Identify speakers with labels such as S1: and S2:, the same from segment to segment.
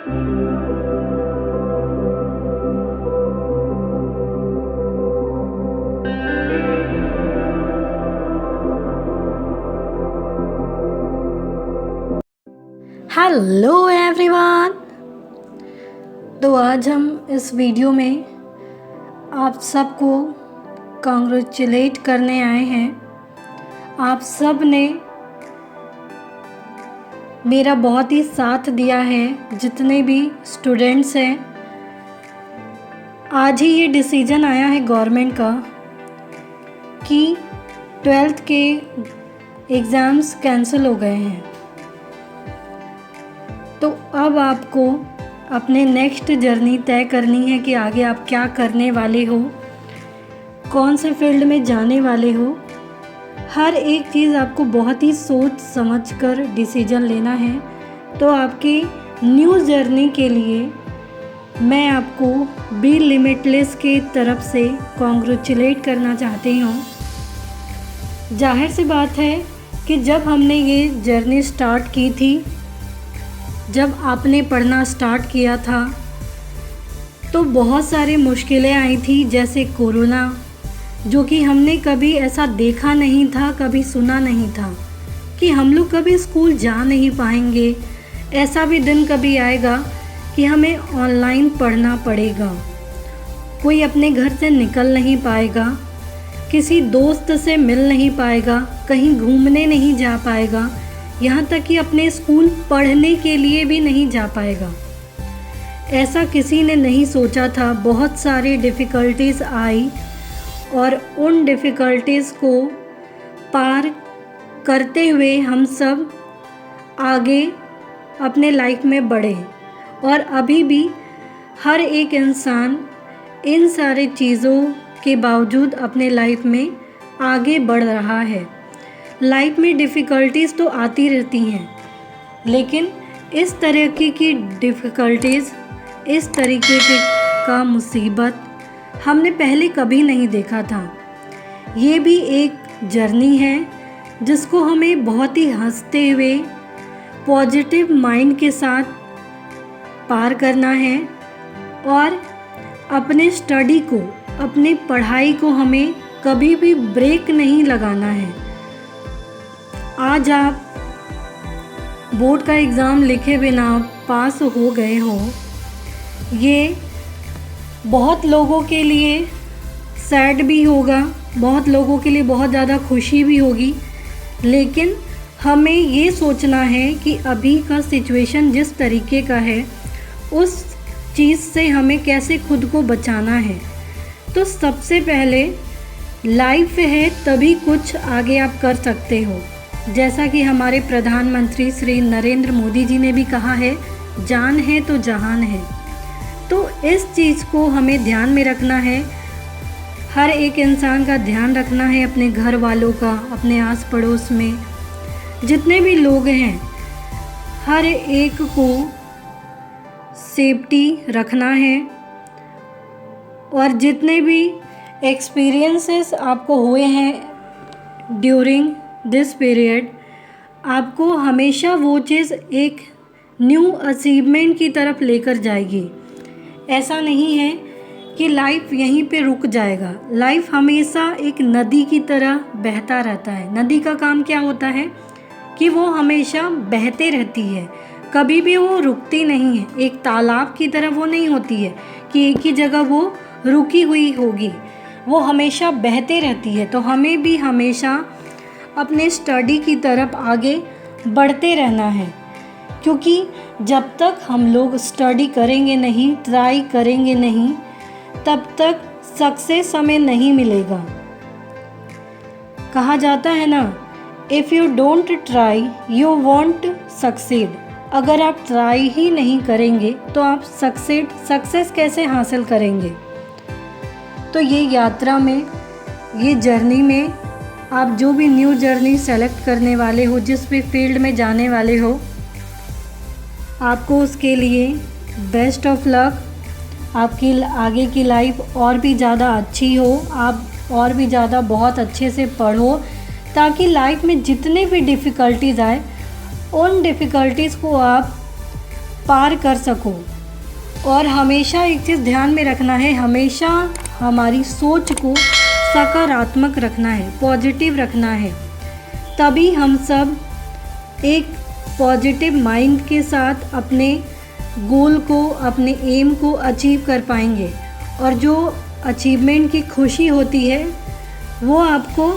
S1: Hello everyone. तो आज हम इस वीडियो में आप सबको कॉन्ग्रेचुलेट करने आए हैं। आप सब ने मेरा बहुत ही साथ दिया है, जितने भी स्टूडेंट्स हैं। आज ही ये डिसीजन आया है गवर्नमेंट का कि 12th के एग्ज़ाम्स कैंसिल हो गए हैं। तो अब आपको अपने नेक्स्ट जर्नी तय करनी है कि आगे आप क्या करने वाले हो, कौन से फील्ड में जाने वाले हो। हर एक चीज़ आपको बहुत ही सोच समझकर डिसीजन लेना है। तो आपकी न्यू जर्नी के लिए मैं आपको बी लिमिटलेस के तरफ से कॉन्ग्रेचुलेट करना चाहती हूँ। जाहिर सी बात है कि जब हमने ये जर्नी स्टार्ट की थी, जब आपने पढ़ना स्टार्ट किया था, तो बहुत सारी मुश्किलें आई थी, जैसे कोरोना, जो कि हमने कभी ऐसा देखा नहीं था, कभी सुना नहीं था कि हम लोग कभी स्कूल जा नहीं पाएंगे। ऐसा भी दिन कभी आएगा कि हमें ऑनलाइन पढ़ना पड़ेगा, कोई अपने घर से निकल नहीं पाएगा, किसी दोस्त से मिल नहीं पाएगा, कहीं घूमने नहीं जा पाएगा, यहाँ तक कि अपने स्कूल पढ़ने के लिए भी नहीं जा पाएगा। ऐसा किसी ने नहीं सोचा था। बहुत सारी डिफ़िकल्टीज़ आई और उन डिफ़िकल्टीज़ को पार करते हुए हम सब आगे अपने लाइफ में बढ़े। और अभी भी हर एक इंसान इन सारी चीज़ों के बावजूद अपने लाइफ में आगे बढ़ रहा है। लाइफ में डिफ़िकल्टीज़ तो आती रहती हैं, लेकिन इस तरीके की डिफ़िकल्टीज़, इस तरीके का मुसीबत हमने पहले कभी नहीं देखा था। ये भी एक जर्नी है जिसको हमें बहुत ही हंसते हुए पॉजिटिव माइंड के साथ पार करना है। और अपने स्टडी को, अपनी पढ़ाई को हमें कभी भी ब्रेक नहीं लगाना है। आज आप बोर्ड का एग्ज़ाम लिखे बिना पास हो गए हो, ये बहुत लोगों के लिए सैड भी होगा, बहुत लोगों के लिए बहुत ज़्यादा खुशी भी होगी। लेकिन हमें ये सोचना है कि अभी का सिचुएशन जिस तरीके का है, उस चीज़ से हमें कैसे खुद को बचाना है। तो सबसे पहले लाइफ है, तभी कुछ आगे आप कर सकते हो। जैसा कि हमारे प्रधानमंत्री श्री नरेंद्र मोदी जी ने भी कहा है, जान है तो जहान है। तो इस चीज़ को हमें ध्यान में रखना है। हर एक इंसान का ध्यान रखना है, अपने घर वालों का, अपने आस पड़ोस में जितने भी लोग हैं, हर एक को सेफ्टी रखना है। और जितने भी एक्सपीरियंसेस आपको हुए हैं ड्यूरिंग दिस पीरियड, आपको हमेशा वो चीज़ एक न्यू अचीवमेंट की तरफ लेकर जाएगी। ऐसा नहीं है कि लाइफ यहीं पे रुक जाएगा। लाइफ हमेशा एक नदी की तरह बहता रहता है। नदी का काम क्या होता है कि वो हमेशा बहते रहती है, कभी भी वो रुकती नहीं है। एक तालाब की तरह वो नहीं होती है कि एक ही जगह वो रुकी हुई होगी, वो हमेशा बहते रहती है। तो हमें भी हमेशा अपने स्टडी की तरफ आगे बढ़ते रहना है, क्योंकि जब तक हम लोग स्टडी करेंगे नहीं, ट्राई करेंगे नहीं, तब तक सक्सेस हमें नहीं मिलेगा। कहा जाता है ना, if you don't try you want succeed. अगर आप ट्राई ही नहीं करेंगे तो आप सक्सेस कैसे हासिल करेंगे। तो ये यात्रा में, ये जर्नी में आप जो भी न्यू जर्नी सेलेक्ट करने वाले हो, जिस भी फील्ड में जाने वाले हो, आपको उसके लिए बेस्ट ऑफ लक। आपकी आगे की लाइफ और भी ज़्यादा अच्छी हो, आप और भी ज़्यादा बहुत अच्छे से पढ़ो, ताकि लाइफ में जितने भी डिफ़िकल्टीज़ आए, उन डिफ़िकल्टीज़ को आप पार कर सको। और हमेशा एक चीज़ ध्यान में रखना है, हमेशा हमारी सोच को सकारात्मक रखना है, पॉजिटिव रखना है, तभी हम सब एक पॉजिटिव माइंड के साथ अपने गोल को, अपने एम को अचीव कर पाएंगे। और जो अचीवमेंट की खुशी होती है वो आपको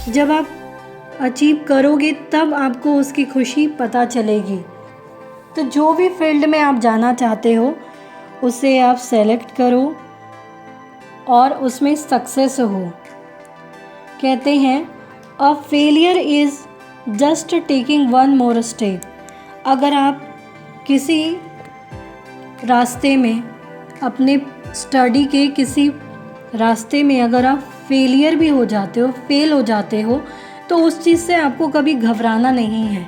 S1: जब आप अचीव करोगे तब आपको उसकी खुशी पता चलेगी। तो जो भी फील्ड में आप जाना चाहते हो उसे आप सेलेक्ट करो और उसमें सक्सेस हो। कहते हैं a failure is just taking one more step. अगर आप किसी रास्ते में, अपने स्टडी के किसी रास्ते में अगर आप फेलियर भी हो जाते हो, फेल हो जाते हो, तो उस चीज़ से आपको कभी घबराना नहीं है,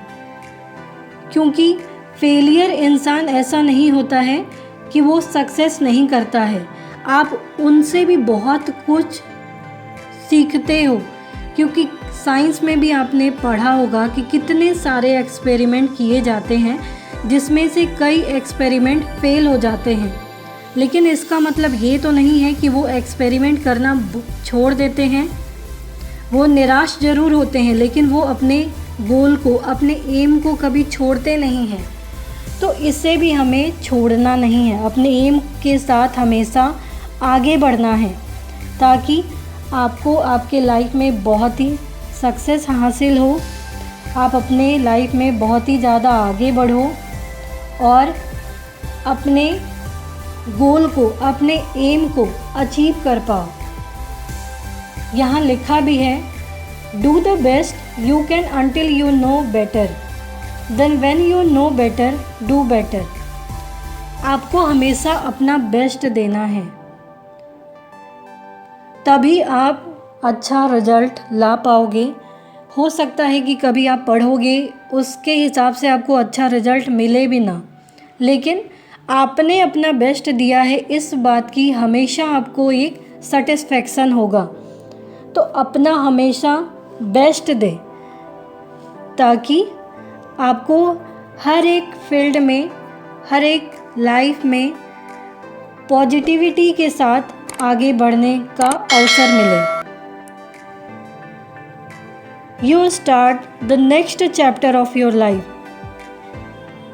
S1: क्योंकि फेलियर इंसान ऐसा नहीं होता है कि वो सक्सेस नहीं करता है। आप उनसे भी बहुत कुछ सीखते हो, क्योंकि साइंस में भी आपने पढ़ा होगा कि कितने सारे एक्सपेरिमेंट किए जाते हैं जिसमें से कई एक्सपेरिमेंट फेल हो जाते हैं। लेकिन इसका मतलब ये तो नहीं है कि वो एक्सपेरिमेंट करना छोड़ देते हैं। वो निराश ज़रूर होते हैं लेकिन वो अपने गोल को, अपने एम को कभी छोड़ते नहीं हैं। तो इसे भी हमें छोड़ना नहीं है, अपने एम के साथ हमेशा आगे बढ़ना है, ताकि आपको आपके लाइफ में बहुत ही सक्सेस हासिल हो, आप अपने लाइफ में बहुत ही ज़्यादा आगे बढ़ो और अपने गोल को, अपने एम को अचीव कर पाओ। यहाँ लिखा भी है, do the best you can until you know better, then when you know better do better. आपको हमेशा अपना बेस्ट देना है, तभी आप अच्छा रिजल्ट ला पाओगे। हो सकता है कि कभी आप पढ़ोगे उसके हिसाब से आपको अच्छा रिजल्ट मिले भी ना, लेकिन आपने अपना बेस्ट दिया है, इस बात की हमेशा आपको एक सेटिस्फेक्शन होगा। तो अपना हमेशा बेस्ट दे, ताकि आपको हर एक फील्ड में, हर एक लाइफ में पॉजिटिविटी के साथ आगे बढ़ने का अवसर मिले। You start the next chapter of your life.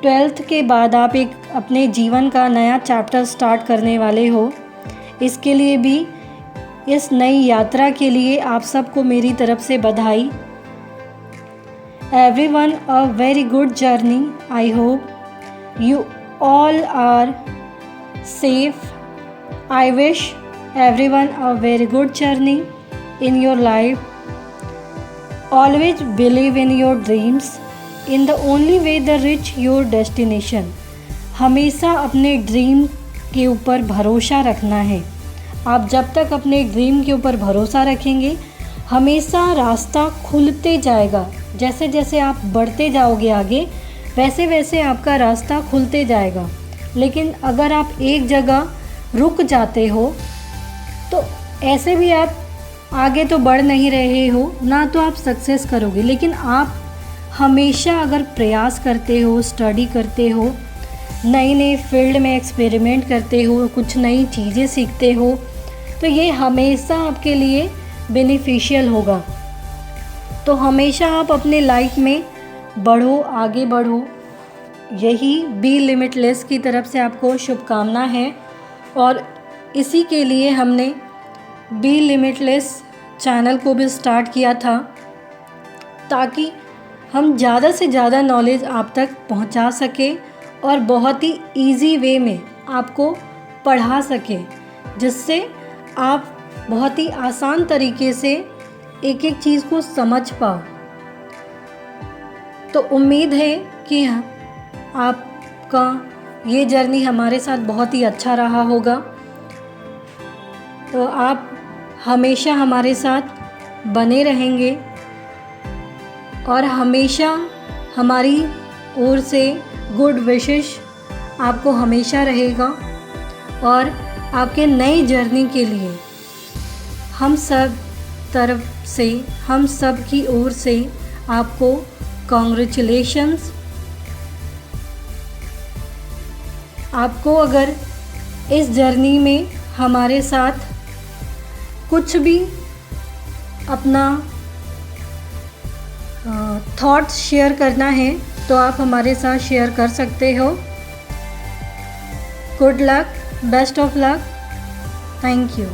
S1: 12th के बाद आप एक अपने जीवन का नया चैप्टर स्टार्ट करने वाले हो। इसके लिए भी, इस नई यात्रा के लिए आप सबको मेरी तरफ से बधाई। Everyone a very good journey. I hope you all are safe. I wish everyone a very good journey in your life. Always believe in your dreams. In the only way they reach your destination. हमेशा अपने dream के ऊपर भरोसा रखना है। आप जब तक अपने ड्रीम के ऊपर भरोसा रखेंगे, हमेशा रास्ता खुलते जाएगा। जैसे जैसे आप बढ़ते जाओगे आगे, वैसे वैसे आपका रास्ता खुलते जाएगा। लेकिन अगर आप एक जगह रुक जाते हो तो ऐसे भी आप आगे तो बढ़ नहीं रहे हो, ना तो आप सक्सेस करोगे। लेकिन आप हमेशा अगर प्रयास करते हो, स्टडी करते हो, नई नई फील्ड में एक्सपेरिमेंट करते हो, कुछ नई चीज़ें सीखते हो, तो ये हमेशा आपके लिए बेनिफिशियल होगा। तो हमेशा आप अपने लाइफ में बढ़ो, आगे बढ़ो। यही बी लिमिटलेस की तरफ से आपको शुभकामना है। और इसी के लिए हमने बी लिमिटलेस चैनल को भी स्टार्ट किया था, ताकि हम ज़्यादा से ज़्यादा नॉलेज आप तक पहुंचा सकें और बहुत ही इजी वे में आपको पढ़ा सकें, जिससे आप बहुत ही आसान तरीके से एक एक चीज़ को समझ पाओ। तो उम्मीद है कि आपका ये जर्नी हमारे साथ बहुत ही अच्छा रहा होगा। तो आप हमेशा हमारे साथ बने रहेंगे और हमेशा हमारी ओर से गुड विशेस आपको हमेशा रहेगा। और आपके नई जर्नी के लिए हम सब तरफ से, हम सब की ओर से आपको कॉन्ग्रेचुलेशंस। आपको अगर इस जर्नी में हमारे साथ कुछ भी अपना थॉट्स शेयर करना है तो आप हमारे साथ शेयर कर सकते हो। Good luck, best of luck, thank you.